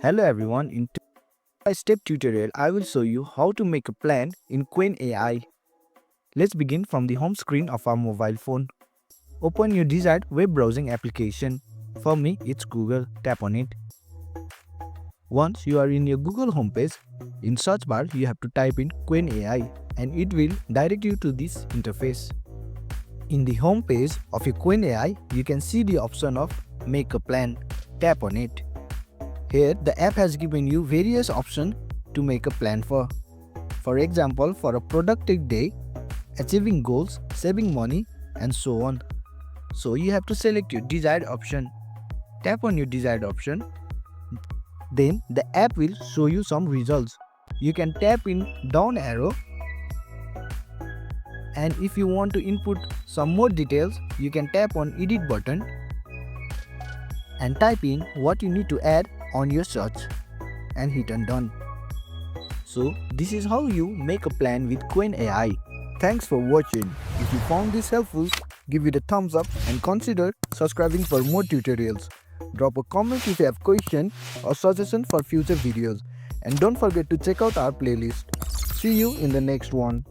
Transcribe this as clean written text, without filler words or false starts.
Hello everyone, in step-by-step tutorial I will show you how to make a plan in Qwen Ai. Let's begin from the home screen of our mobile phone. Open your desired web browsing application. For me it's Google, tap on it. Once you are in your Google homepage, in search bar you have to type in Qwen Ai and it will direct you to this interface. In the home page of your Qwen Ai, you can see the option of make a plan. Tap on it. Here, the app has given you various options to make a plan for. For example, for a productive day, achieving goals, saving money, and so on. So you have to select your desired option. Tap on your desired option. Then the app will show you some results. You can tap in down arrow, and if you want to input some more details, you can tap on edit button and type in what you need to add on your search and hit on done. So this is how you make a plan with Qwen Ai. Thanks for watching. If you found this helpful, give it a thumbs up and consider subscribing for more tutorials. Drop a comment if you have question or suggestion for future videos, and don't forget to check out our playlist. See you in the next one.